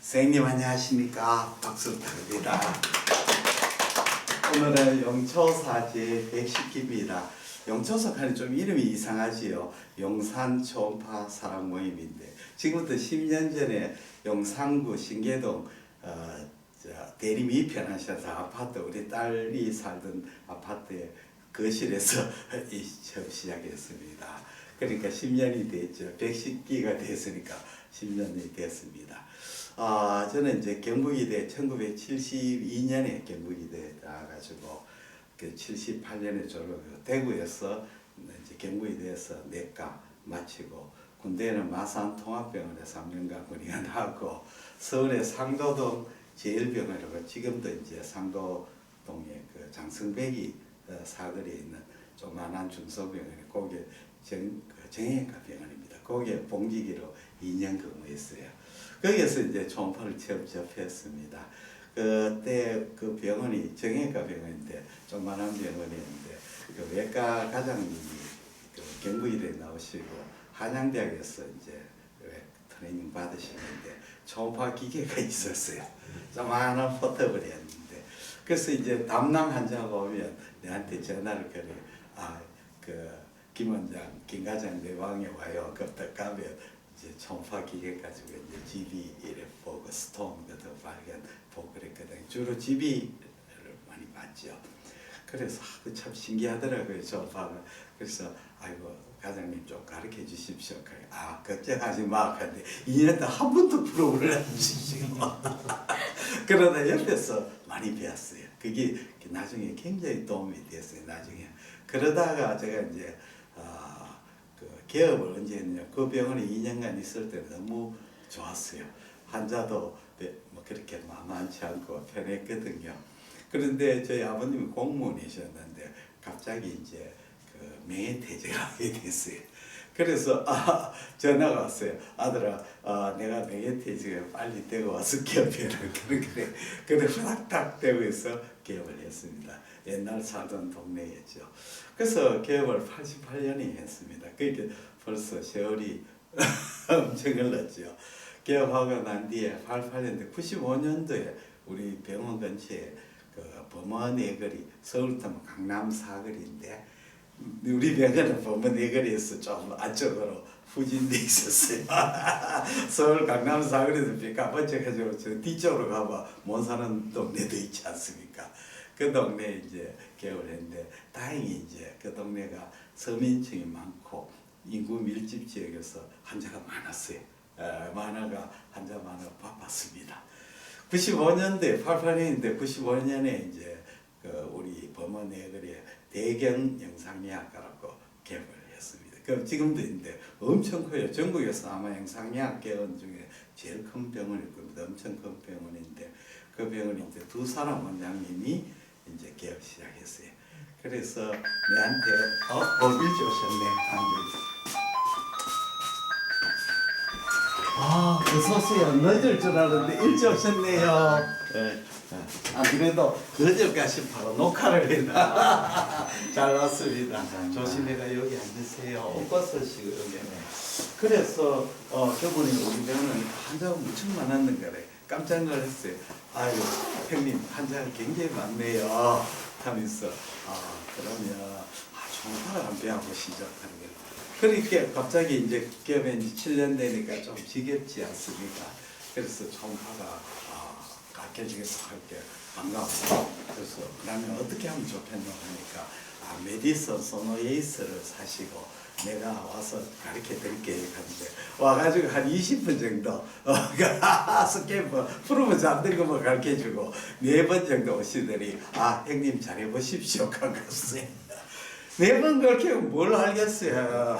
선생님 안녕하십니까? 박수 부탁드립니다. 오늘은 용초사 제110기입니다. 용초사 하니 좀 이름이 이상하지요. 용산 초음파 사랑 모임인데 지금부터 10년 전에 용산구 신계동 대림이 편하셔서 아파트 우리 딸이 살던 아파트에 거실에서 처음 시작했습니다. 그러니까 10년이 됐죠. 110기가 됐으니까 10년이 됐습니다. 저는 이제 경북이대 1972년에 경북이대 나가지고 그 78년에 졸업하고 대구에서 이제 경북이대에서 내과 마치고 군대에는 마산통합병원에 3년간 군의관하고 서울의 상도동 제1병원이라고 지금도 이제 상도동에 그 장성백이 사거리에 있는 조그만한 중소병원에 거기에 정형외과 병원입니다. 거기에 봉지기로 2년 근무했어요. 거기에서 이제 초음파를 처음 접했습니다. 그때 그 병원이 정형외과 병원인데 조그만한 병원이었는데 그 외과 과장님이 그 경북이대에 나오시고 한양대학에서 이제 트레이닝 받으시는데 초음파 기계가 있었어요. 조그만한 포터블이었는데 그래서 이제 담당 환자가 오면 내한테 전화를 걸어요. 김 원장, 김 과장 내 방에 와요. 그때 가면 이제 초음파 기계 가지고 이제 GB 이래 보고 스톤 같은 발견 보고 그랬거든요. 주로 GB를 많이 봤죠. 그래서 참 신기하더라고요, 초음파가. 그래서 아이고 과장님 좀 가르쳐 주십시오. 걱정하지 마. 근데 2년 동안 한 번도 프로그램을 안 주시고 그러다 옆에서 많이 배웠어요. 그게 나중에 굉장히 도움이 됐어요. 나중에 그러다가 제가 이제 그 개업을 언제 했느냐. 그 병원에 2년간 있을 때 너무 좋았어요. 환자도 뭐 그렇게 만만치 않고 편했거든요. 그런데 저희 아버님이 공무원이셨는데 갑자기 이제 그 명예퇴직을 하게 됐어요. 그래서 전화가 왔어요. 아들아, 내가 명예퇴직을 빨리 되고 와서 개업해라. 그래 후닥닥 되고 해서 개업을 했습니다. 옛날 살던 동네였죠. 그래서 개업을 88년에 했습니다. 그러니까 벌써 세월이 엄청 흘렀죠. 개업하고 난 뒤에 88년도 95년도에 우리 병원 근처에 그 범어 내거리, 서울부터 강남 사거리인데 우리 병원은 범어 내거리에서 좀 안쪽으로 후진돼 있었어요. 서울 강남 사거리에서 비가 번쩍해가지고 저 뒤쪽으로 가봐 못 사는 동네도 있지 않습니까? 그 동네에 이제 개업을 했는데 다행히 이제 그 동네가 서민층이 많고 인구 밀집 지역에서 환자가 많았어요. 많아가 환자 많아 바빴습니다. 95년도에 88년인데 95년에 이제 그 우리 범어 내거리에 대경 영상의학과라고 개업을 했습니다. 그 지금도 있는데 엄청 커요. 전국에서 아마 영상의학 개원 중에 제일 큰 병원일 겁니다. 엄청 큰 병원인데 그 병원이 이제 두 사람 원장님이 이제 개업 시작했어요. 그래서 내한테 일찍 오셨네. 어서 오세요. 늦을 줄 알았는데 일찍 오셨네요. 네. 그래도 거절까지 바로 녹화를 했나. 잘 왔습니다. 조심해가 여기 앉으세요. 옷 쓰시고 여기. 그래서 저번에 우리 병원은 환자가 무척 많았는 거래. 깜짝 놀랐어요. 아유 형님 환자가 굉장히 많네요. 하면서 그러면 초음파를 한번 배워보시죠 하는 거예요. 그러니까 갑자기 이제 개업한 지 7년 되니까 좀 지겹지 않습니까? 그래서 초음파가 가르쳐주겠어 할게 반가웠어요. 그래서 그러면 어떻게 하면 좋겠노 하니까 메디슨 소노에이스를 사시고 내가 와서 가르쳐 드릴게 하는데 와가지고 한 20분 정도 스케프 프로브 잠들고 뭐 가르쳐 주고 4번 정도 오시더니 형님 잘해보십시오 가갔어요. 4번 그렇게 뭘 알겠어요.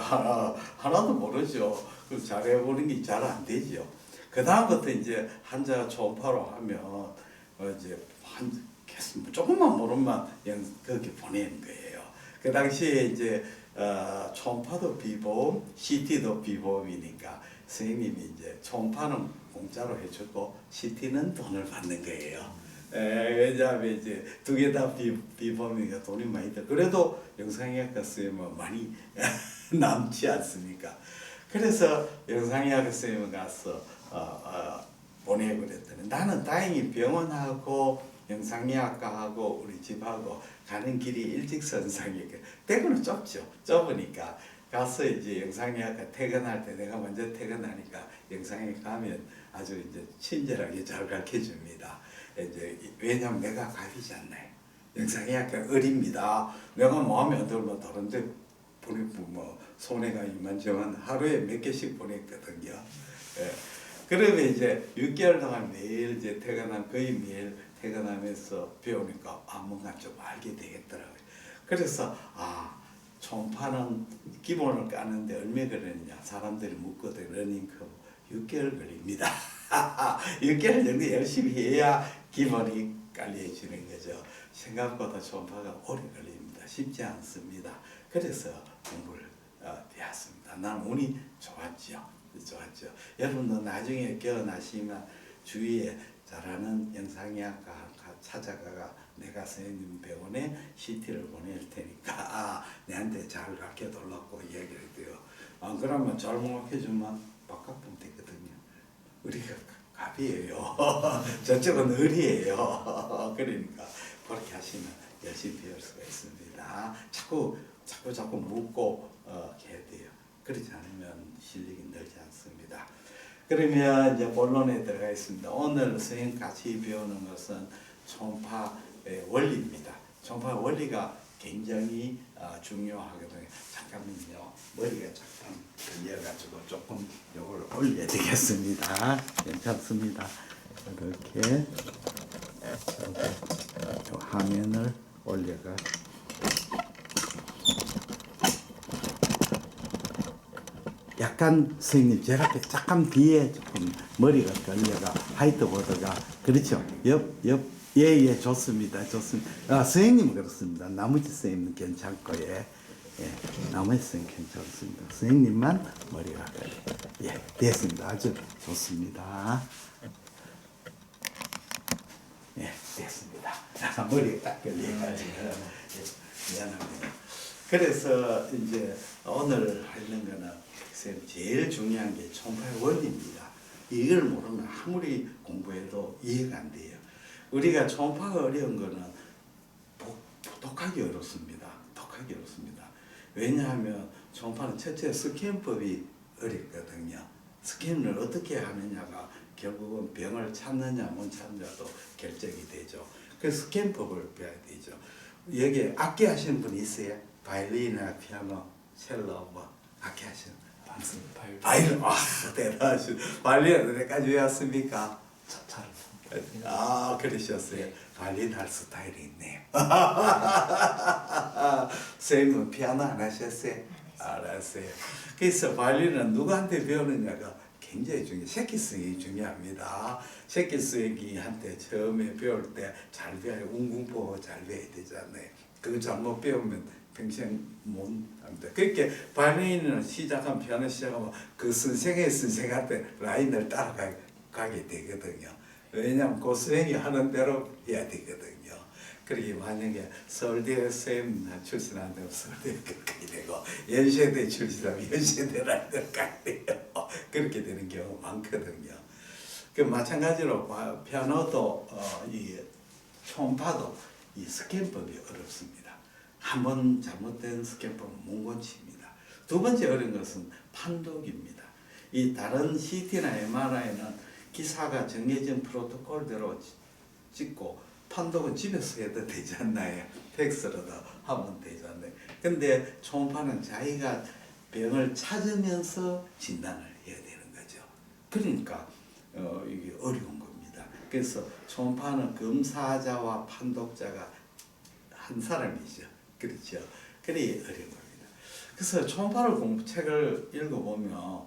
하나도 모르죠. 그럼 잘해보는 게 잘 안 되죠. 그 다음부터 이제 환자 초음파로 하면 이제 조금만 모르면 거기 보내는 거예요. 그 당시에 이제 초음파도 비보험, CT도 비보험이니까 선생님이 이제 초음파는 공짜로 해주고 CT는 돈을 받는 거예요. 왜냐하면 이제 두 개 다 비보험이니까 돈이 많이 들. 그래도 영상의학과 쓰면 많이 남지 않습니까? 그래서 영상의학과 쓰면 가서 보내고 그랬더니 나는 다행히 병원하고 영상의학과하고 우리 집하고 가는 길이 일직선상이니까 대구는 좁죠. 좁으니까 가서 이제 영상의학과 퇴근할 때 내가 먼저 퇴근하니까 영상에 가면 아주 이제 친절하게 잘 가르쳐 줍니다. 이제 왜냐면 내가 갑이잖아요. 영상의학과 어립니다. 내가 마음에 안 들면 다른데 보내고 뭐 손해가 이만저만 하루에 몇 개씩 보냈거든요. 예. 그러면 이제 6개월 동안 매일 이제 거의 매일 퇴근하면서 배우니까 뭔가 좀 알게 되겠더라고요. 그래서 초음파는 기본을 까는데 얼마 걸리느냐 사람들이 묻거든. 러닝커브 6개월 걸립니다. 6개월 정도 열심히 해야 기본이 깔려지는 거죠. 생각보다 초음파가 오래 걸립니다. 쉽지 않습니다. 그래서 공부를 배웠습니다. 난 운이 좋았죠. 여러분도 나중에 깨어나시면 주위에 잘하는 영상의학과 찾아가가 내가 선생님 병원에 CT를 보낼 테니까 내한테 잘 가르쳐 달라고 이야기를 해요. 안 그러면 잘못해주면 바꿔보면 되거든요. 우리가 갑이에요. 저쪽은 을이에요. 그러니까 그렇게 하시면 열심히 배울 수가 있습니다. 자꾸 묻고 해야 돼요. 그렇지 않으면 실력이 늘지 않습니다. 그러면 이제 본론에 들어가 있습니다. 오늘 선생님 같이 배우는 것은 초음파의 원리입니다. 초음파 원리가 굉장히 중요하거든요. 잠깐만요. 머리가 잠깐 들려가지고 조금 이걸 올려야 되겠습니다. 괜찮습니다. 이렇게 화면을 올려가. 약간 선생님 제가 잠깐 뒤에 조금 머리가 걸려가 화이트보드가 그렇죠. 예, 좋습니다. 선생님은 그렇습니다. 나머지 선생님은 괜찮고 나머지 선생님 괜찮습니다. 선생님만 머리가 걸려. 됐습니다. 아주 좋습니다. 됐습니다. 머리가 딱 걸려가지고 미안합니다. 그래서 이제 오늘 하는 거는 제일 중요한 게 초음파의 원리입니다. 이걸 모르면 아무리 공부해도 이해가 안 돼요. 우리가 초음파가 어려운 거는 독하기 어렵습니다. 왜냐하면 초음파는 첫째 스캔법이 어렵거든요. 스캔을 어떻게 하느냐가 결국은 병을 찾느냐 못 찾느냐도 결정이 되죠. 그래서 스캔법을 배워야 되죠. 여기 악기 하시는 분 있어요? 바이올린이나 피아노, 첼로 악기 하시는 분? 바이올린, 대단하시. 바이올린 어디까지 외웠습니까? 그러셨어요. 바이올린 할 스타일이 있네요. 선생님은 피아노 안 하셨어요? 알았어요. 그래서 바이올린은 누구한테 배우느냐가 굉장히 중요해요. 새끼스윙이 중요합니다. 새끼스윙이한테 처음에 배울 때 잘 배워야 웅궁포 잘 배워야 되잖아요. 그거 잘못 배우면 평생 못 합니다. 그렇게 바이올린을 시작하면 피아노 시작하면 그 선생한테 라인을 따라가게 되거든요. 왜냐하면 그 선생이 하는 대로 해야 되거든요. 그러게 만약에 서울대 선생님 출신한다면 서울대 가야 되고 연세대 출신하면 연세대를 가야 돼요. 그렇게 되는 경우가 많거든요. 그 마찬가지로 피아노도 이 초음파도 이 스캔법이 어렵습니다. 한번 잘못된 스캔법은 몽곤치입니다. 두 번째 어려운 것은 판독입니다. 이 다른 CT나 MRI는 기사가 정해진 프로토콜대로 찍고 판독은 집에서 해도 되지 않나요? 팩스로도 하면 되잖아요. 근데 초음파는 자기가 병을 찾으면서 진단을 해야 되는 거죠. 그러니까 이게 어려운 겁니다. 그래서 초음파는 검사자와 판독자가 한 사람이죠. 그렇죠. 그래 어려운 겁니다. 그래서 초음파를 책을 읽어보면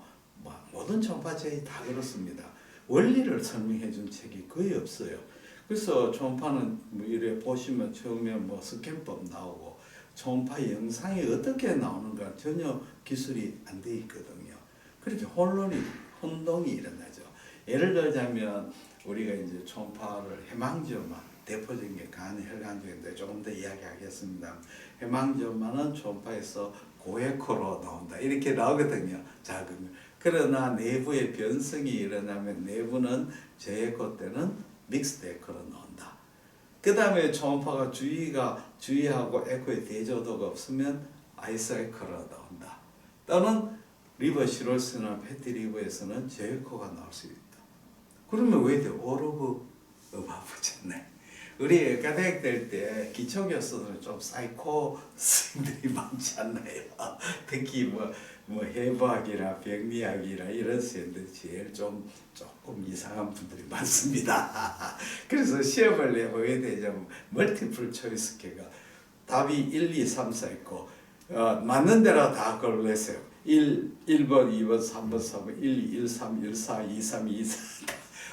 모든 초음파책이 다 그렇습니다. 원리를 설명해 준 책이 거의 없어요. 그래서 초음파는 이래 보시면 처음에 스캔법 나오고 초음파 영상이 어떻게 나오는가 전혀 기술이 안 돼 있거든요. 그렇게 혼동이 일어나죠. 예를 들자면 우리가 이제 초음파를 해망지오마 대표적인 게 간 혈관종인데 조금 더 이야기하겠습니다. 해망지오마는 초음파에서 고에코로 나온다 이렇게 나오거든요. 자 그러면 그러나 내부의 변성이 일어나면 내부는 저에코 때는 믹스드 에코로 나온다. 그 다음에 초음파가 주위하고 에코의 대조도가 없으면 아이소 에코로 나온다. 또는 리버 시로스나 패티 리버에서는 저에코가 나올 수 있다. 그러면 왜 all of above잖아요. 우리 의과대학 될 때 기초교수들은 좀 사이코 스님들이 많지 않나요? 특히 뭐 해부학이나 병리학이나 이런 스님들 제일 조금 이상한 분들이 많습니다. 그래서 시험을 내보게 되면 멀티플 초이스계가 답이 1, 2, 3, 4 있고 맞는 대로 다 그걸 냈어요. 1번, 2번, 3번, 4번, 1, 2, 1, 3, 1, 4, 2, 3, 2, 4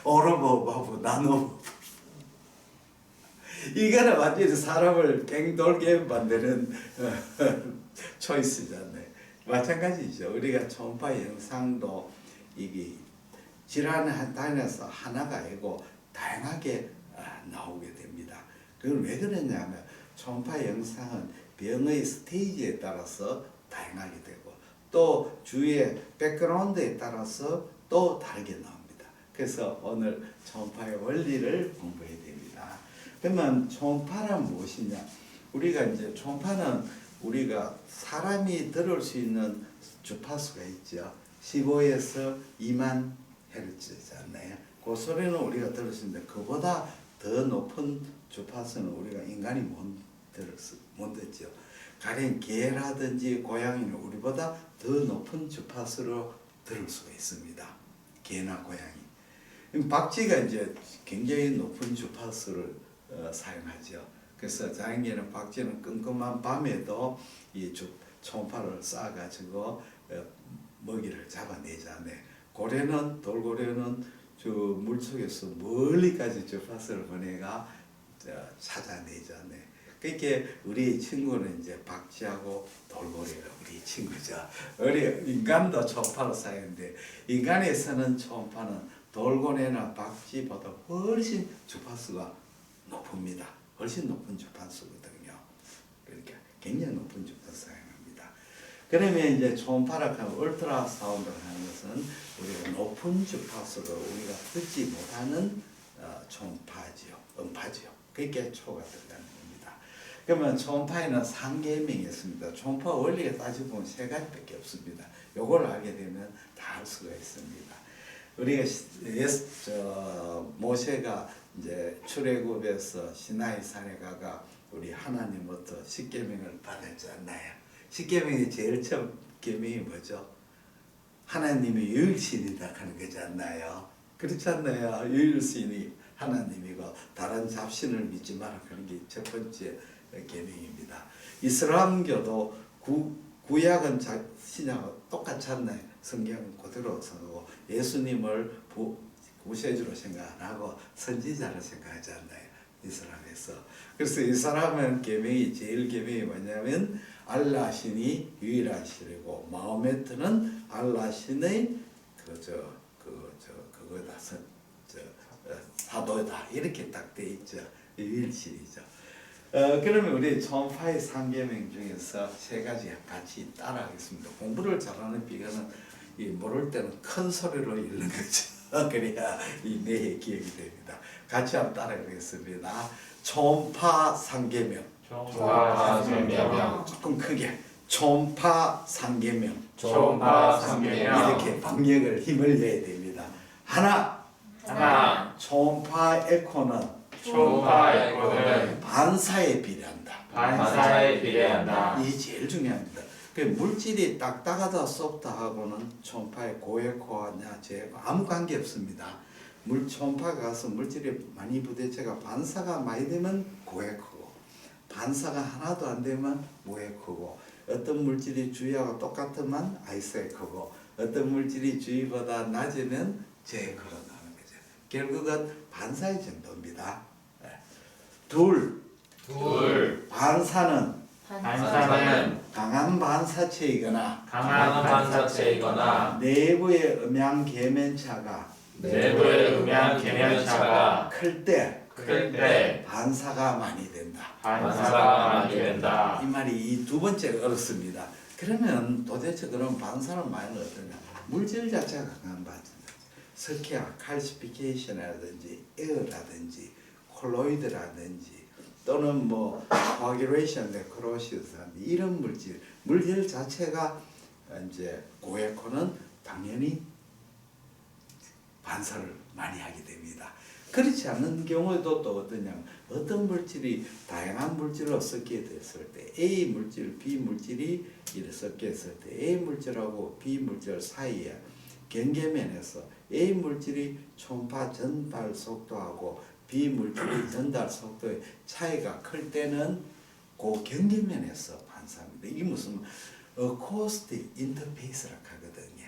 오로버버브 나노 이거는 완전히 사람을 뺑돌게 만드는 초이스잖아요. 마찬가지죠. 우리가 초음파 영상도 이게 질환 단에서 하나가 아니고 다양하게 나오게 됩니다. 그건 왜 그러냐면 초음파 영상은 병의 스테이지에 따라서 다양하게 되고 또 주위의 백그라운드에 따라서 또 다르게 나옵니다. 그래서 오늘 초음파의 원리를 공부해야 됩니다. 그러면 초음파란 무엇이냐? 우리가 이제 초음파는 우리가 사람이 들을 수 있는 주파수가 있죠. 15에서 2만 헤르츠잖아요. 그 소리는 우리가 들을 수 있는데 그보다 더 높은 주파수는 우리가 인간이 못 듣죠. 가령 개라든지 고양이는 우리보다 더 높은 주파수로 들을 수가 있습니다. 개나 고양이. 박쥐가 이제 굉장히 높은 주파수를 사용하죠. 그래서 자연계는 박쥐는 끔끔한 밤에도 이 초음파를 쏴가지고 먹이를 잡아내잖아요. 돌고래는 저 물속에서 멀리까지 주파수를 보내가 찾아내잖아요. 그러니까 우리 친구는 이제 박쥐하고 돌고래가 우리 친구죠. 우리 인간도 초음파를 사용하는데 인간에서는 초음파는 돌고래나 박쥐보다 훨씬 주파수가 높습니다. 훨씬 높은 주파수거든요. 그러니까 굉장히 높은 주파수 사용합니다. 그러면 이제 초음파라 하면 울트라 사운드를 하는 것은 우리가 높은 주파수로 우리가 듣지 못하는 초음파지요, 음파지요. 그게 초가 들어가는 겁니다. 그러면 초음파에는 3계명이 있습니다. 초음파 원리에 따지보면 3가지밖에 없습니다. 요걸 알게 되면 다 알 수가 있습니다. 우리가 모세가 이제 출애굽에서 시나이 산에 가가 우리 하나님부터 10계명을 받았잖아요. 10계명이 제일 처음 계명이 뭐죠? 하나님이 유일신이다 하는 거잖아요. 그렇지 않나요? 유일신이 하나님이고 다른 잡신을 믿지 마라 그런 게 첫 번째 계명입니다. 이슬람교도 구약은 신약하고 똑같지 않나요? 성경은 그대로 쓰고 예수님을 구세주로 생각 안 하고 선지자로 생각하지 않나요? 이슬람에서. 그래서 이슬람은 제일 계명이 뭐냐면 알라 신이 유일한 신이고 마호메트는 알라 신의 그거다 사도다 이렇게 딱 돼 있죠. 유일신이죠. 그러면 우리 초음파의 3계명 중에서 3가지 같이 따라하겠습니다. 공부를 잘하는 비결은 모를 때는 큰 소리로 읽는 거죠. 그래야 이 뇌에 기억이 됩니다. 같이 한번 따라하겠습니다. 초음파 3계명. 초음파 3계명. 조금 크게. 초음파 3계명. 초음파 3계명. 이렇게 박력을 힘을 내야 됩니다. 하나. 초음파 에코는 초음파 에코는 반사에 비례한다. 반사에 비례한다. 이게 제일 중요합니다. 그 물질이 딱딱하다 소프트하고는 초음파의 고에코냐 저에코 아무 관계 없습니다. 초음파가 가서 물질이 많이 부딪혀가 반사가 많이 되면 고에코고 반사가 하나도 안 되면 무에코고 어떤 물질이 주위하고 똑같으면 아이소에코고 어떤 물질이 주위보다 낮으면 저에코로 나오는 거죠. 결국은 반사의 정도입니다. 둘 반사는 강한 반사체이거나 내부의 음양 계면차가 클 때 반사가 많이 된다. 이 말이 이 두 번째가 어렵습니다. 그러면 도대체 그럼 반사는 많이 어떠냐? 물질 자체가 강한 반사. 석회화, 칼시피케이션이라든지 에어라든지 콜로이드라든지 또는 뭐 코아귤레이션, 네크로시스 이런 물질 자체가 이제 고에코는 당연히 반사를 많이 하게 됩니다. 그렇지 않은 경우에도 또 어떠냐면 어떤 물질이 다양한 물질로 섞게 됐을 때 A 물질, B 물질이 이렇게 섞였을 때 A 물질하고 B 물질 사이에 경계면에서 A 물질이 초음파 전달 속도하고 B 물질이 전달 속도의 차이가 클 때는 그 경계면에서 반사합니다. 이게 무슨 acoustic interface라고 하거든요.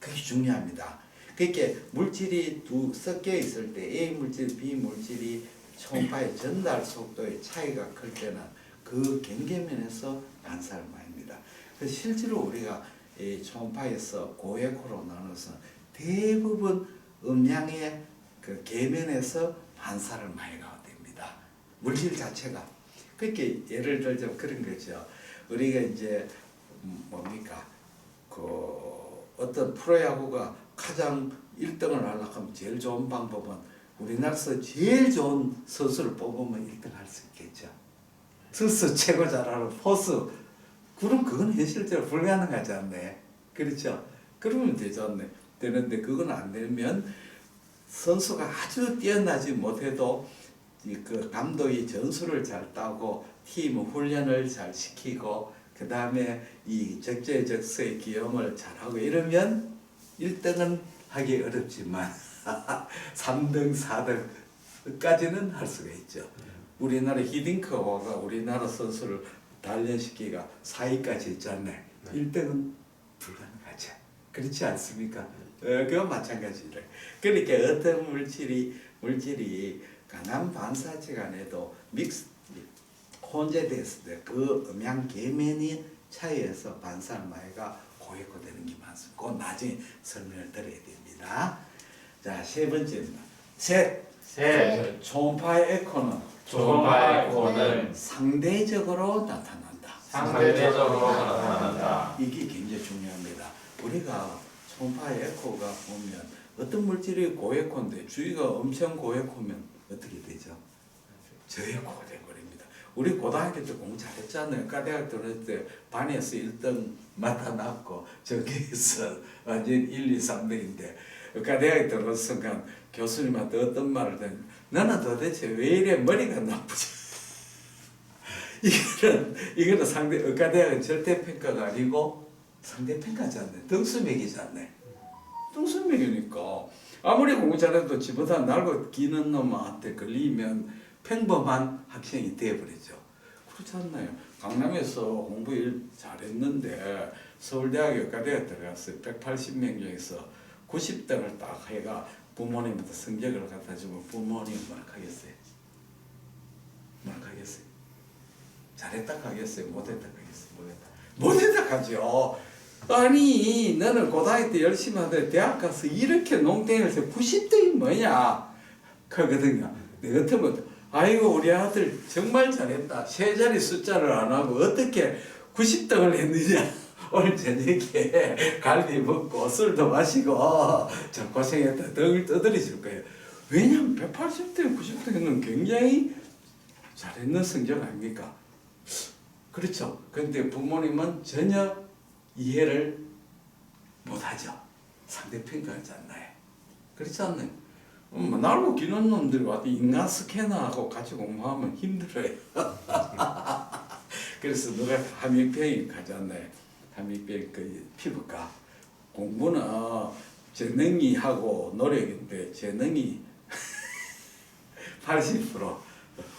그게 중요합니다. 그러니까 물질이 섞여 있을 때 A 물질, B 물질이 초음파의 전달 속도의 차이가 클 때는 그 경계면에서 반사를 많이 합니다. 그래서 실제로 우리가 이 초음파에서 고에코로 나눠서 대부분 음양의 그 계면에서 반사를 많이 가게 됩니다. 물질 자체가. 그렇게 예를 들자면 그런 거죠. 우리가 이제 뭡니까 그 어떤 프로야구가 가장 1등을 하려고 하면 제일 좋은 방법은 우리나라에서 제일 좋은 선수를 뽑으면 1등 할 수 있겠죠. 투수 최고 잘하는 포수. 그럼 그건 현실적으로 불가능하지 않네. 그렇죠? 그러면 되지 않네. 되는데 그건 안 되면 선수가 아주 뛰어나지 못해도 그 감독이 전술을 잘 따고 팀 훈련을 잘 시키고 그 다음에 이 적재적소의 기용을 잘하고 이러면 1등은 하기 어렵지만 3등, 4등까지는 할 수가 있죠. 우리나라 히딩크가 우리나라 선수를 단련시키기가 4위까지 있잖아요. 1등은 불가능하죠. 그렇지 않습니까? 그건 마찬가지래. 그러니까 어떤 물질이 강한 반사체가 안에도 혼재됐을 때 그 음양 계면이 차이에서 반사를 많이가 고에코되는 게 많습니다. 그건 나중에 설명을 드려야 됩니다. 자, 세 번째입니다. 셋. 초음파의 에코는 초음파의 에코는 상대적으로 나타난다. 상대적으로 나타난다. 이게 굉장히 중요합니다. 우리가 초음파의 에코가 보면 어떤 물질이 고에코인데 주위가 엄청 고에코면 어떻게 되죠? 저에코가 돼버립니다. 우리 고등학교 때 공부 잘했잖아요. 과대학 들어올 때 반에서 1등 맡아놨고 저기에서 완전 1, 2, 3등인데 과대학에 들어온 순간 교수님한테 어떤 말을 했냐면 너는 도대체 왜 이래 머리가 나쁘지? 이거는 상대 의과대학은 절대평가가 아니고 상대평가잖아요. 등수매기잖아요. 등수매기니까 아무리 공부 잘해도 지보다 날고 기는 놈한테 걸리면 평범한 학생이 되어버리죠. 그렇지 않나요? 강남에서 공부 잘했는데 서울대학에 의과대학 들어갔어요. 180명 중에서 90등을 딱 해가 부모님한테 성적을 갖다 주면 부모님 뭐라 하겠어요? 뭐라 하겠어요? 잘했다 하겠어요? 못했다 하겠어요? 못했다 하죠. 아니 너는 고등학교 때 열심히 하는데 대학 가서 이렇게 농땡이를 해서 90등이 뭐냐 그거든요. 내 같으면 아이고 우리 아들 정말 잘했다. 세 자리 숫자를 안 하고 어떻게 90등을 했느냐. 오늘 저녁에 갈비 먹고 술도 마시고 참 고생했다 등을 떠들이실 거예요. 왜냐하면 180등, 90등은 굉장히 잘했는 성적 아닙니까? 그렇죠. 근데 부모님은 전혀 이해를 못하죠. 상대평가하지 않나요? 그렇지 않나요? 날고 기는 놈들이 와도 인간 스캐너하고 같이 공부하면 힘들어요. 그래서 누가 함익병이 가지 않나요? 함익병 그 피부과 공부는 재능이 하고 노력인데 재능이 80%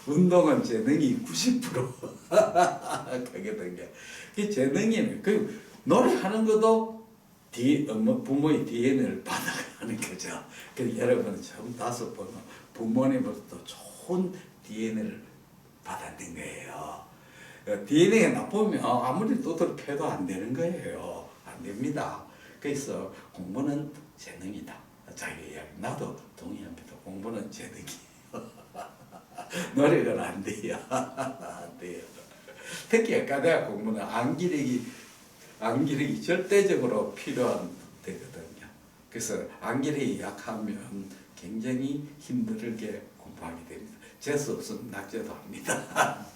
운동은 재능이 90% 그게 된 게. 그 재능이는 그 노력하는 것도 부모의 DNA를 받아가는 거죠. 그래서 여러분은 처음 5번 부모님으로부터 좋은 DNA를 받아낸 거예요. DNA가 나쁘면 아무리 두드려 패도 안 되는 거예요. 안 됩니다. 그래서 공부는 재능이다. 자기 이야기 나도 동의합니다. 공부는 재능이에요. 노력은 안 돼요. 안 돼요. 특히 과대학 공부는 암기력이 절대적으로 필요한 되거든요. 그래서 안길이 약하면 굉장히 힘들게 공부하게 됩니다. 재수 없으면 낙제도 합니다.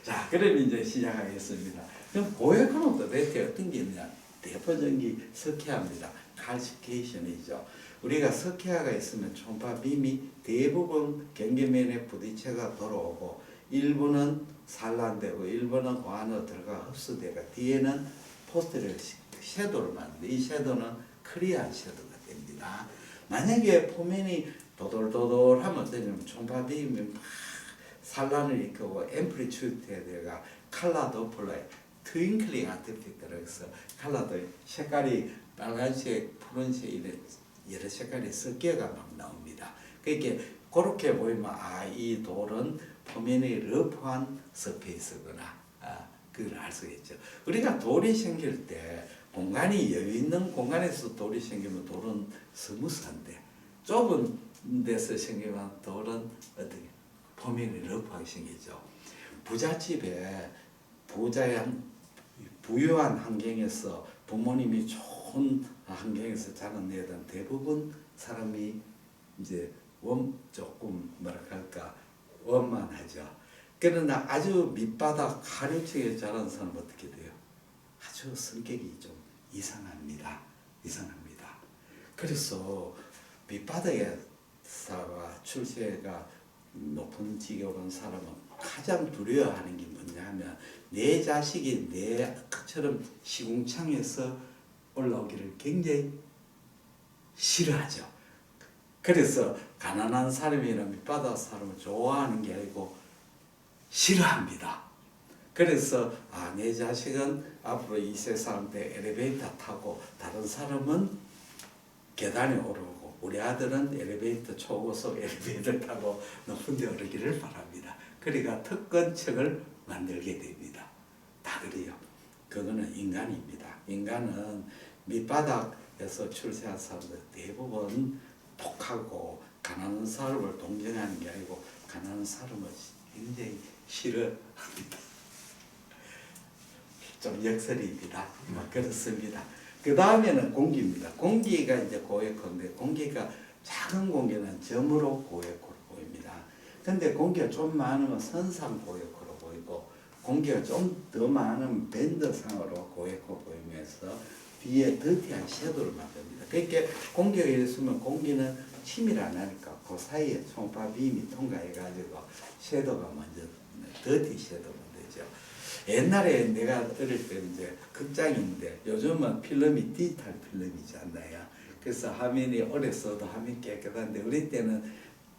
자, 그럼 이제 시작하겠습니다. 그럼 고액은 도대체 어떤 게 있냐? 대표적인 게 석회화입니다. 칼시케이션이죠. 우리가 석회화가 있으면 초음파 빔이 대부분 경계면에 부딪혀가 돌아오고 일부는 산란되고 일부는 그 안으로 들어가 흡수되고 뒤에는 포스트를 섀도우를 만드는데 이 섀도우는 클리어한 섀도우가 됩니다. 만약에 표면이 도돌도돌하면 어떠냐면 초음파 빔이 막 산란을 일으키고 앰플리튜드가 컬러 도플러에 트윙클링 아티피트 들어서 컬러도 색깔이 빨간색, 푸른색 이런 여러 색깔의 섞여가 막 나옵니다. 그러니까 그렇게 보이면 이 돌은 표면이 러프한 서페이스구나. 그걸 알 수 있죠. 우리가 돌이 생길 때 공간이 여유 있는 공간에서 돌이 생기면 돌은 스무스한데 좁은 데서 생기면 돌은 어떻게 표면이 러프하게 생기죠. 부잣집에 부유한 환경에서 부모님이 좋은 환경에서 자라내던 대부분 사람이 이제 조금 뭐랄까 원만하죠. 그러나 아주 밑바닥 하류층에 자란 사람은 어떻게 돼요? 아주 성격이 좀 이상합니다. 그래서 밑바닥에서 출세가 높은 직에 오른 사람은 가장 두려워하는 게 뭐냐 하면 내 자식이 내처럼 시궁창에서 올라오기를 굉장히 싫어하죠. 그래서 가난한 사람이나 밑바닥 사람을 좋아하는 게 아니고 싫어합니다. 그래서 내 자식은 앞으로 이 세상 때 엘리베이터 타고 다른 사람은 계단에 오르고 우리 아들은 엘리베이터 초고속 엘리베이터 타고 높은 데 오르기를 바랍니다. 그러니까 특권층을 만들게 됩니다. 다 그래요. 그거는 인간입니다. 인간은 밑바닥에서 출세한 사람들 대부분 독하고 가난한 사람을 동경하는 게 아니고 가난한 사람을 굉장히 싫어합니다. 좀 역설입니다. 그렇습니다. 그 다음에는 공기입니다. 공기가 이제 고액호인데 공기가 작은 공기는 점으로 고액호로 보입니다. 근데 공기가 좀 많으면 선상 고액호로 보이고 공기가 좀 더 많으면 밴드상으로 고액호 보이면서 뒤에 더티한 섀도우를 만듭니다. 그러니까 공기가 있으면 공기는 침을 안 하니까 그 사이에 초음파 빔이 통과해가지고 섀도우가 먼저 더티 섀도우가 되죠. 옛날에 내가 어릴 때 이제 극장인데 요즘은 필름이 디지털 필름이지 않나요? 그래서 화면이 오래 써도 화면이 깨끗한데 우리 때는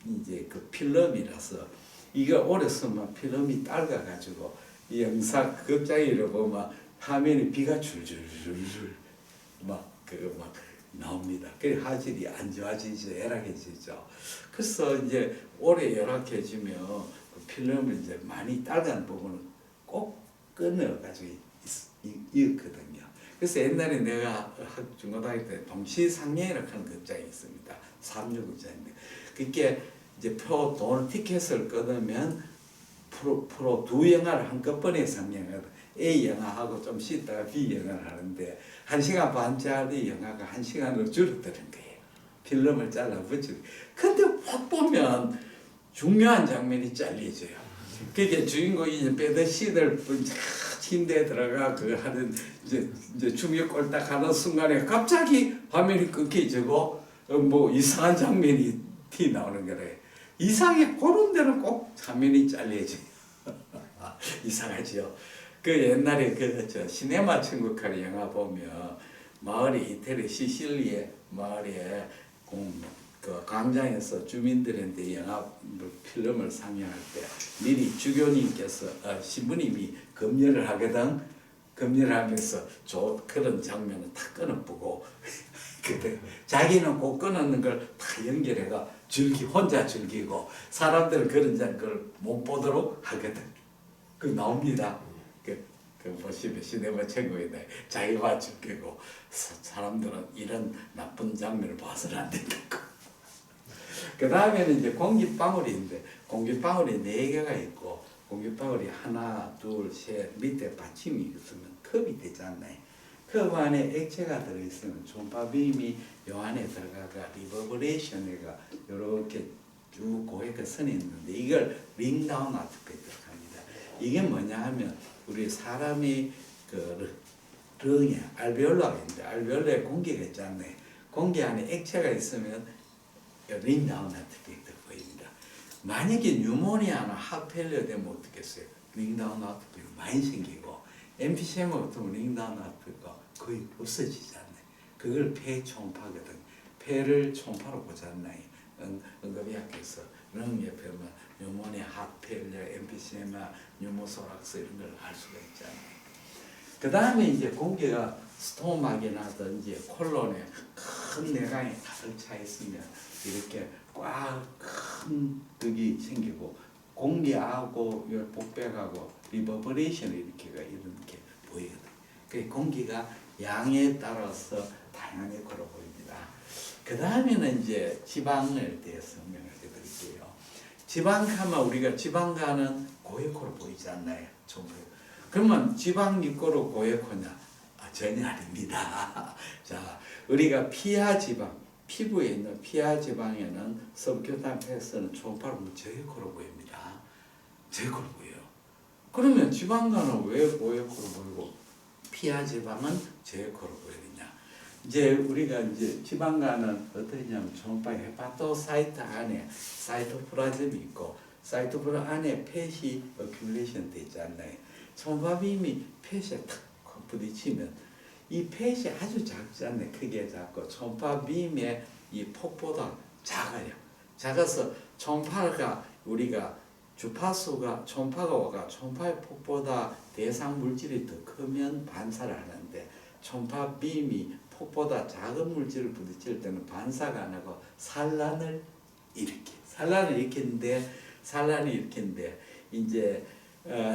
이제 그 필름이라서 이거 오래 쓰면 필름이 닳아가지고 이 영상 극장이를 보면 화면이 비가 줄줄줄줄 막 나옵니다. 그래 화질이 안 좋아지죠, 열악해지죠. 그래서 이제 오래 열악해지면 그 필름을 이제 많이 닳은 부분은 꼭 끊어가지고 있거든요. 그래서 옛날에 내가 중고등학교 때 동시상영이라고 하는 극장이 있습니다. 3류 극장인데 그게 이제 돈 티켓을 끊으면 프로 두 영화를 한꺼번에 상영하거든. A 영화하고 좀 쉬다가 B 영화를 하는데 1시간 반짜리 영화가 1시간으로 줄어드는 거예요. 필름을 잘라 붙이고. 근데 확 보면 중요한 장면이 잘려져요. 그게 주인공이 이제 배드시트를 침대에 들어가 그 하는 이제 중력 꼴딱 하는 순간에 갑자기 화면이 끊겨지고 뭐 이상한 장면이 티 나오는 거래. 이상해. 그런 데는 꼭 화면이 잘려져요. 이상하지요. 그 옛날에 저 시네마 천국하는 영화 보면 마을이 이태리 시실리에 마을에 그 광장에서 주민들한테 영화 필름을 상영할 때 미리 주교님께서 신부님이 검열을 하거든. 검열을 하면서 그런 장면을 다 끊어보고 그때 자기는 꼭 끊었는 걸 다 연결해가 혼자 즐기고 사람들은 그런 장면을 못 보도록 하거든. 그 나옵니다. 그 보시면 시네마 천국이다. 자기가 즐기고 사람들은 이런 나쁜 장면을 봐서는 안 된다고. 그 다음에는 이제 공기방울인데 공기방울이 4개가 있고 공기방울이 하나, 둘, 셋 밑에 받침이 있으면 컵이 되잖아요. 흡 안에 액체가 들어있으면 초음파빔이 요 안에 들어가가 리버브레이션이가 이렇게 쭉 고액의 선이 있는데 이걸 링다운 아트팩트라고 합니다. 이게 뭐냐 하면 우리 사람이 그 릉에 알베올라가 있는데 알베올라에 공기가 있지 않나요? 공기 안에 액체가 있으면 링다운 아트팩트 보입니다. 만약에 뉴모니아나 하펠리어 되면 어떻겠어요? 링다운 아트팩트 많이 생기고 엠피세마 같으면 링다운 아트팩트가 거의 없어지지 않나요? 그걸 폐 초음파거든. 폐를 초음파로 보잖아요. 응급의학에서 릉 옆에 보면 뉴모니아, 하펠리어, 엠피세마, 뉴모소락스 이런 걸 알 수가 있잖아요. 그 다음에 이제 공기가 스토막이나든지 콜론에 큰 내강이 가득 차 있으면 이렇게 꽉 큰 득이 생기고 공기하고 복백하고 리버브레이션이 이렇게 보이거든요. 그 공기가 양에 따라서 다양하게 걸어 보입니다. 그 다음에는 이제 지방에 대해서 설명을 해드릴게요. 지방하면 우리가 지방가는 고액호로 보이지 않나요? 그러면 지방 입고로 고액호냐? 전혀 아닙니다. 자, 우리가 피하 지방, 피부에 있는 피하 지방에는 서브큐탄 패스는 초음파로 저액호로 보입니다. 저액호로 보여요. 그러면 지방가는 왜 고액호로 보이고 피하 지방은 저액호로 보이느냐? 이제 우리가 이제 지방가는 어떠냐면 초음파 헤파토사이트 안에 사이토플라즘이 있고 사이토플라즘 안에 팻이 어큐뮬레이션 되지 않나요? 초음파빔이 팻에 탁 부딪히면 이 팻이 아주 작지 않나요? 크게 작고 초음파빔의 이 폭보다 작아요. 작아서 초음파가 우리가 주파수가 초음파가 와가 초음파의 폭보다 대상 물질이 더 크면 반사를 하는데 초음파빔이 폭보다 작은 물질을 부딪힐 때는 반사가 안 하고 산란을 일으키는데 이제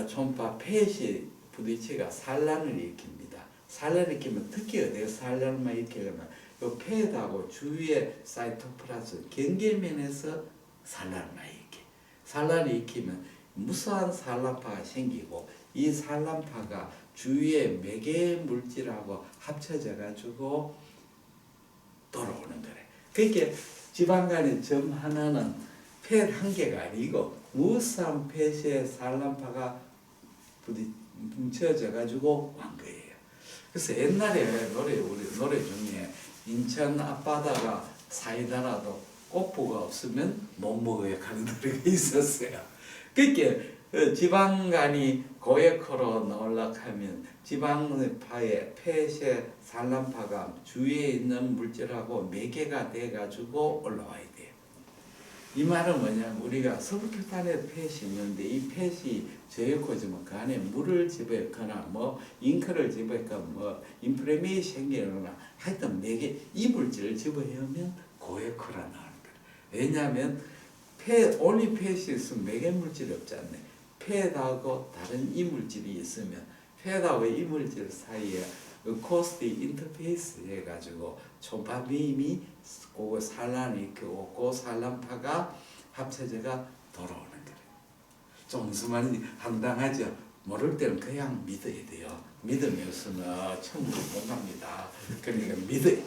초음파 팻이 부딪히가 산란을 일으킵니다. 산란을 일으키면 특히 어디에 산란만 일으키려면 요 팻하고 주위의 사이토플라즘 경계면에서 산란을 일으키. 산란을 일으키면 무수한 산란파가 생기고 이 산란파가 주위의 매개 물질하고 합쳐져 가지고 돌아오는 거래. 그러니까 지방간의 점 하나는 팻 한 개가 아니고 무수한 팻의 산란파가 뭉쳐져 가지고 온 거예요. 그래서 옛날에 우리 노래 중에 인천 앞바다가 사이다라도 꽃보가 없으면 못 먹어요 하는 노래가 있었어요. 그러니까 지방간이 고액호로 나오려면 지방파의 팻의 산란파가 주위에 있는 물질하고 매개가 돼 가지고 올라와야 돼요. 이 말은 뭐냐면 우리가 서브큐탄에 팻이 있는데 이 팻이 저액호지만 그 안에 물을 집어넣거나 뭐 잉크를 집어넣거나 뭐 인플레메이션이 생기거나 하여튼 매개 이 물질을 집어넣으면 고액호라 나오는 거예요. 왜냐하면 온리 팻이 있으면 매개 물질이 없지 않나요? 팻하고 다른 이 물질이 있으면 팻하고 이 물질 사이에 코스트 인터페이스 해가지고 초음파빔이 그거 산란이 있고 그 산란파가 합쳐져가 돌아오는 거예요. 좀 무슨 말인지 황당하죠? 모를 때는 그냥 믿어야 돼요. 믿으면서는 천국을 못 갑니다. 그러니까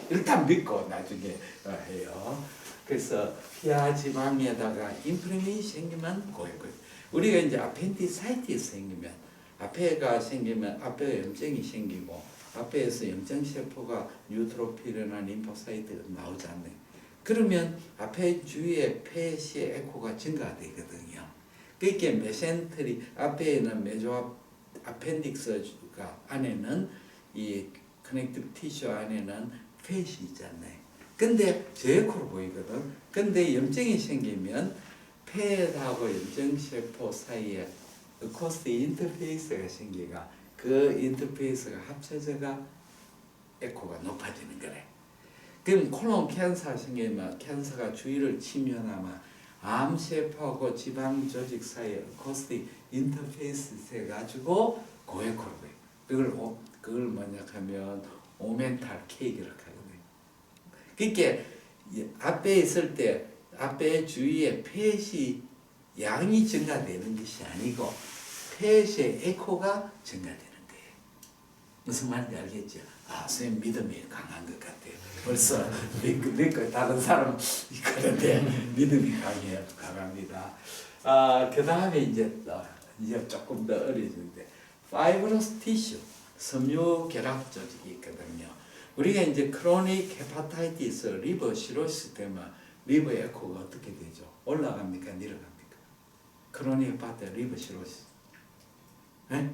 일단 믿고 나중에 해요. 그래서 피하 지방에다가 인플레메이션이 생기면 고액호. 우리가 이제 아펜디사이티스 생기면 앞에가 생기면 앞에 염증이 생기고 앞에서 염증세포가 뉴트로필이나 림포사이트가 나오지 않나요? 그러면 앞에 주위에 폐시의 에코가 증가되거든요. 그게 메센트리 앞에는 메조 아펜딕스가 안에는 이 커넥티브 티슈 안에는 폐시 있잖아요. 근데 저에코로 보이거든. 근데 염증이 생기면 폐하고 염증세포 사이에 코스트 인터페이스가 생기가 그 인터페이스가 합쳐져가 에코가 높아지는 거래. 그럼 콜론 캔서 생기면 캔서가 주위를 침면하면 암세포하고 지방 조직 사이에 코스트 인터페이스 해가지고 고에코로 보여. 그걸 뭐냐 하면 오멘탈 케이크라고 하거든요. 그러니까 앞에 있을 때 앞에 주위에 팻이 양이 증가되는 것이 아니고 팻의 에코가 증가되는 거예요. 무슨 말인지 알겠죠? 아, 선생님 믿음이 강한 것 같아요. 벌써 믿고 다른 사람 그런데 믿음이 강합니다. 그 다음에 이제 조금 더 어려진데 파이브러스 티슈, 섬유 결합 조직이 있거든요. 우리가 이제 크로닉 헤파타이티스, 리버 시로시스 때문에 리버 에코가 어떻게 되죠? 올라갑니까? 내려갑니까? 크로닉 헤파타이티스, 리버 시로시스. 네?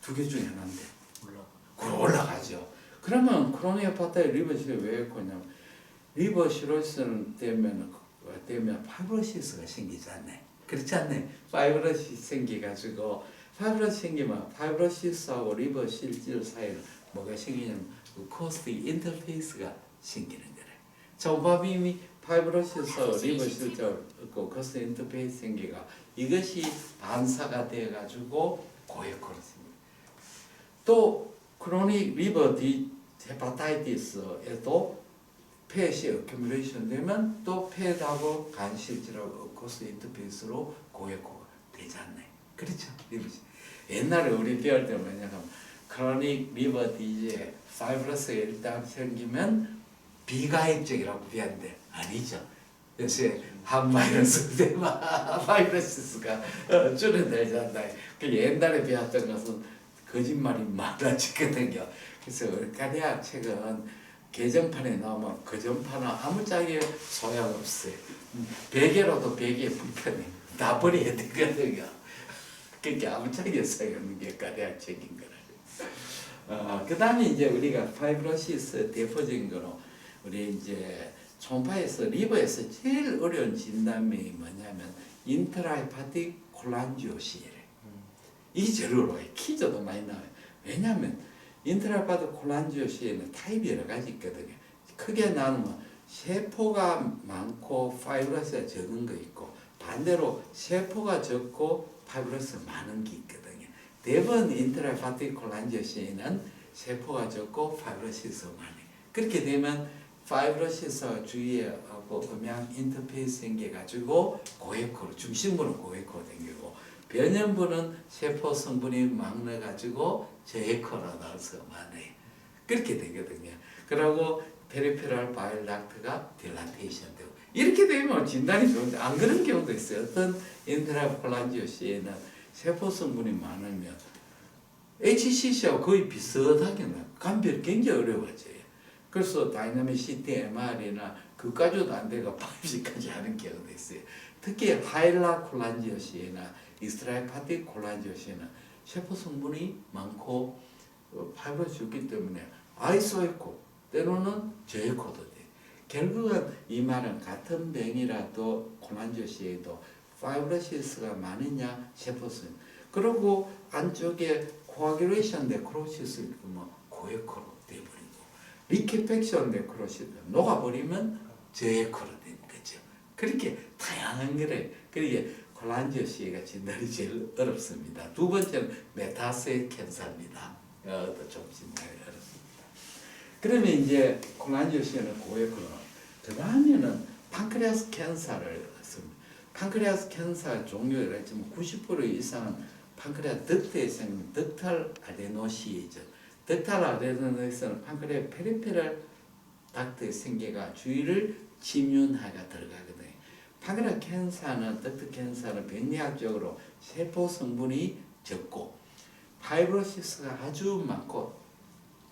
두 개 중에 하나인데 올라가죠. 그러면 크로닉 헤파타이티스, 리버 시로시스 왜 에코냐면 리버 시로시스 때문에 파이브로시스가 생기지 않네. 그렇지 않네. 파이브로시스 생겨가지고 파이브로시스 생기면 파이브로시스하고 리버 실질 사이에 뭐가 생기냐면 코스트 인터페이스가 생기는 거래. 조바빔이 파이브로시스하고 리버 실질 코스트 인터페이스 생기가 이것이 반사가 돼가지고 고액으로 생깁니다. 또 크로닉 리버 헤파타이티스에도 폐시 어큐뮬레이션 되면 또 폐하고 간실질하고 코스 인터페이스로 고액화가 되지 않나요? 그렇죠? 옛날에 우리 배울 때 뭐냐면 크로닉 리버 디지에 파이브러스가 일단 생기면 비가입적이라고 배웠는데 아니죠. 그래서 항바이러스 때문에 파이브러시스가 줄어들지 않나요? 그 옛날에 배웠던 것은 거짓말이 많아지거든요. 그래서 의과대학 책은 개정판에 나오면 그 전판은 아무짝에 소용없어요. 베개로도 베개 불편해. 다 버려야 되거든요. 그러니까 아무짝에 소용없는 게 가대학 책인 거라. 그 다음에 이제 우리가 파이브로시스 대표적인 거로 우리 이제 초음파에서 리버에서 제일 어려운 진단명이 뭐냐면 인트라헤파틱 콜란지오시래. 이게 제일 어려워요. 키저도 많이 나와요. 왜냐하면 인트라헤파틱 콜란지오시에는 타입이 여러 가지 있거든요. 크게 나누면 세포가 많고 파이브러스가 적은 거 있고 반대로 세포가 적고 파이브러스가 많은 게 있거든요. 대부분 인트라헤파틱 콜란지오시에는 세포가 적고 파이브러시스가 많아요. 그렇게 되면 파이브러시스 주위에 음양 인터페이스 생겨가지고 고액호로 중심부는 고액호로 생기고 변형부는 세포 성분이 막 넣어가지고 저액호로 나와서 많아요. 그렇게 되거든요. 그리고 페리페럴 바일 락트가 딜라테이션 되고 이렇게 되면 진단이 좋은데 안 그런 경우도 있어요. 어떤 인트라콜란지오시에는 세포 성분이 많으면 HCC하고 거의 비슷하게 나요. 감별이 굉장히 어려워져요. 그래서 다이나믹 CT, MR이나 그까지도 안 되고 바이오시까지 하는 경우도 있어요. 특히 하일라 콜란지오시에나 익스트라헤파틱 콜란지오시에는 세포 성분이 많고 파이브러시 있기 때문에 아이소에코 때로는 저에코도 돼. 결국은 이 말은 같은 병이라도 콜란지오시에도 파이브러시스가 많으냐 세포성 그리고 안쪽에 코아귤레이션 네크로시스 뭐 고에코로 돼버리고 리케펙션 네크로시스 녹아버리면 저에코로 되는 거죠. 그렇게 다양한 거래. 그러게 콜란지오시에가 진단이 제일 어렵습니다. 두 번째는 메타세 캔서입니다. 좀 진단이 어렵습니다. 그러면 이제 콜란지오시에는 고액으로 그 다음에는 판크레아스 캔서를 했습니다. 판크레아스 캔서 종류를 했지만 90% 이상은 판크레아스 덕트에 생긴 덕탈 아데노시이죠. 덕탈 아데노시는 판크레아스 페리페럴 닥트에 생겨가 주위를 침륜하가 들어가거든요. 판크레아스 캔서는 덕트 캔서는 병리학적으로 세포 성분이 적고 파이브로시스가 아주 많고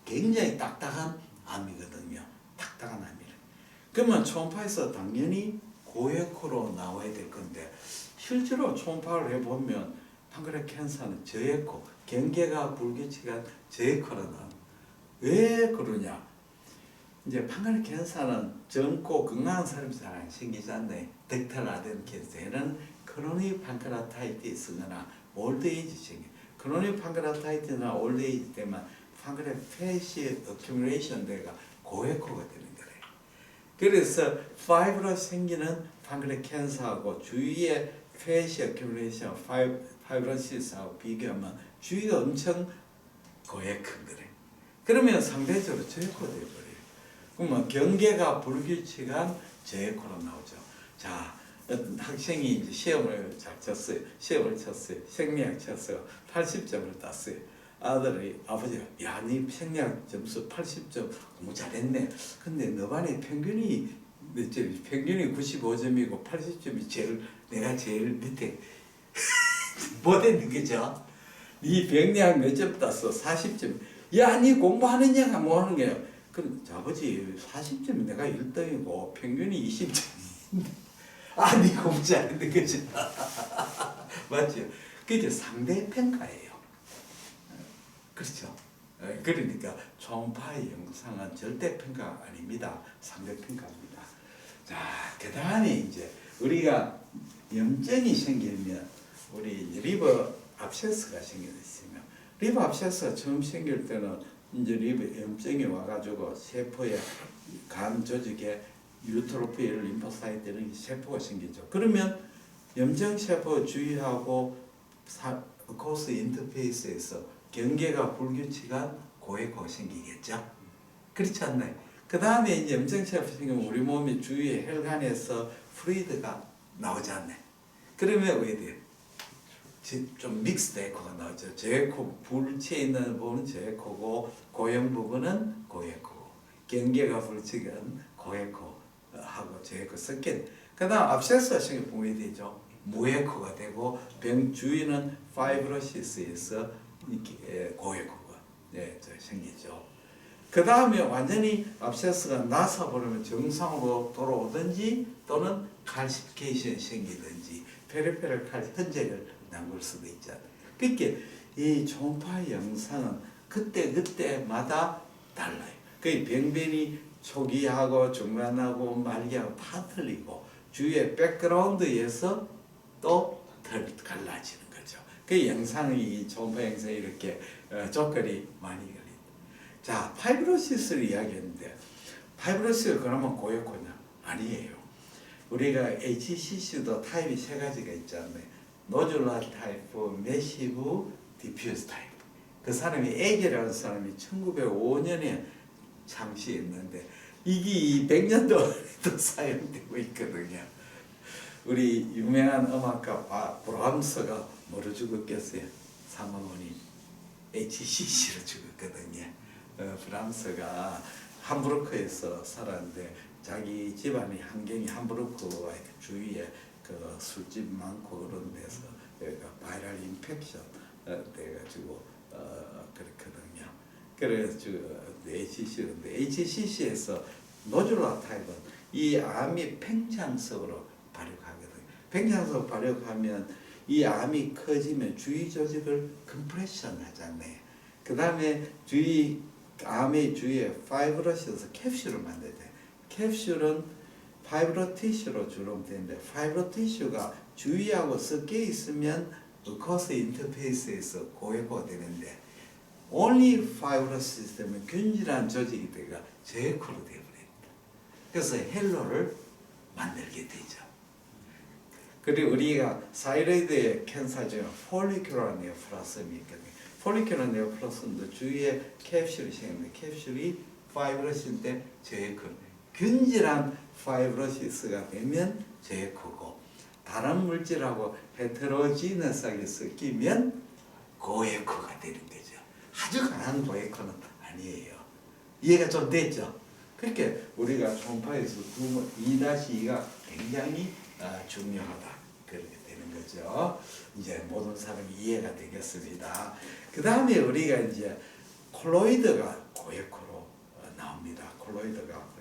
굉장히 딱딱한 암이거든요. 딱딱한 암이래. 그러면 초음파에서 당연히 고에코로 나와야 될 건데 실제로 초음파를 해보면 판크레아스 캔서는 저에코, 경계가 불규칙한 저에코로 나와. 왜 그러냐? 이제 판크레아스 캔서는 젊고 건강한 사람이 잘 안 생기지 않나요? 덕탈 아데노 캔서에는 크로닉 판크레아타이티스나 올드에이지 생겨. 크로닉 판크레아타이티스나 올드에이지 때문에 판크레아스 폐시 어큐뮬레이션 돼가 고에코가 되는 거래요. 그래서 파이브러스 생기는 판크레아스 캔서하고 주위에 폐시 어큐뮬레이션 파이브러시스하고 비교하면 주위가 엄청 고액한 거래. 그러면 상대적으로 저에코 돼버려요. 그러면 경계가 불규칙한 저에코로 나오죠. 자, 어떤 학생이 이제 시험을 잘 쳤어요. 시험을 쳤어요. 생리학 쳤어요. 80점을 땄어요. 아들이 아버지가 야니 생략 점수 80점 너무 잘했네. 근데 너 반에 평균이 몇 점? 평균이 95점이고 80점이 내가 제일 밑에 못 했는 거죠. 네 병량 몇 점 땄어? 40점. 야, 네 공부하느냐 뭐 하는 거야? 그럼 아버지 40점이 내가 1등이고 평균이 20점. 아, 네 공부 잘했는 거죠. 맞죠? 그게 상대 평가예요. 그렇죠? 그러니까 초음파의 영상은 절대 평가 아닙니다. 상대 평가입니다. 자, 그 다음에 이제 우리가 염증이 생기면 우리 리버 압세스가 생겼으면 리버 압세스가 처음 생길 때는 이제 리버 염증이 와가지고 세포에 간 조직에 유트로피엘 림포사이트 이런 세포가 생기죠. 그러면 염증 세포 주의하고 코스 인터페이스에서 경계가 불규칙한 고에코가 생기겠죠. 그렇지 않나요? 그 다음에 이제 염증 세포 생기면 우리 몸이 주위에 혈관에서 플루이드가 나오지 않나요? 그러면 왜 돼요? 좀 믹스드 에코가 나오죠. 저에코 불치에 있는 부분은 저에코고 고형 부분은 고에코고 경계가 불치한 고에코하고 저에코 섞인. 그 다음 압세스가 생기면 왜 되죠? 무에코가 되고 병 주위는 파이브로시스에서 고에코가 생기죠. 그 다음에 완전히 압세스가 나서 버리면 정상으로 돌아오든지 또는 칼시피케이션이 생기든지 페리페럴 칼 흔적을 남길 수도 있잖아요. 그러니까 이 초음파 영상은 그때마다 달라요. 그 병변이 초기하고 중간하고 말기하고 다 틀리고 주위의 백그라운드에서 또 갈라지는 거죠. 그 영상이 초음파 영상이 이렇게 조건이 많이 걸립니다. 자, 파이브로시스를 이야기했는데 파이브로시스가 그러면 고에코냐? 아니에요. 우리가 HCC도 타입이 세 가지가 있잖아요. 노듈라 타입, 매시브, 디퓨즈 타입. 그 사람이 에게라는 사람이 1905년에 창시했는데 이게 100년도에도 사용되고 있거든요. 우리 유명한 음악가 브람스가 뭐로 죽었겠어요? 사망원이 HCC로 죽었거든요. 브람스가 함부르크에서 살았는데 자기 집안의 환경이 함부르크와 주위에 그 술집 많고 그런 데서 바이럴 인펙션 돼가지고 그렇거든요. 그래서 HCC인데 HCC에서 노듈라 타입은 이 암이 팽창성으로 발육하거든요. 팽창성 발육하면 이 암이 커지면 주위 조직을 컴프레션 하잖아요. 그 다음에 암의 주위에 파이브로시스 캡슐을 만들어야 돼요. 캡슐은 파이브로 티슈로 주로 되는데 파이브로 티슈가 주위하고 섞여 있으면 무코스 인터페이스에서 고에코가 되는데 only 파이브로시스 때문에 균질한 조직이 되가 저에코로 되어버립니다. 그래서 헬로를 만들게 되죠. 그리고 우리가 사이로이드의 캔서 중에 폴리큘러 네오플라스미 있거든요. 폴리큘러 네오플라스미도 주위에 캡슐이 생기는데 캡슐이 파이브로시스인데 저에코 균질한 파이브로시스가 되면 저에코고 다른 물질하고 헤테로지너스하게 섞이면 고에코가 되는 거죠. 아주 강한 고에코는 아니에요. 이해가 좀 됐죠? 그렇게 우리가 초음파에서 2-2가 굉장히 중요하다. 그렇게 되는 거죠. 이제 모든 사람이 이해가 되겠습니다. 그 다음에 우리가 이제 콜로이드가 고에코로 나옵니다. 콜로이드가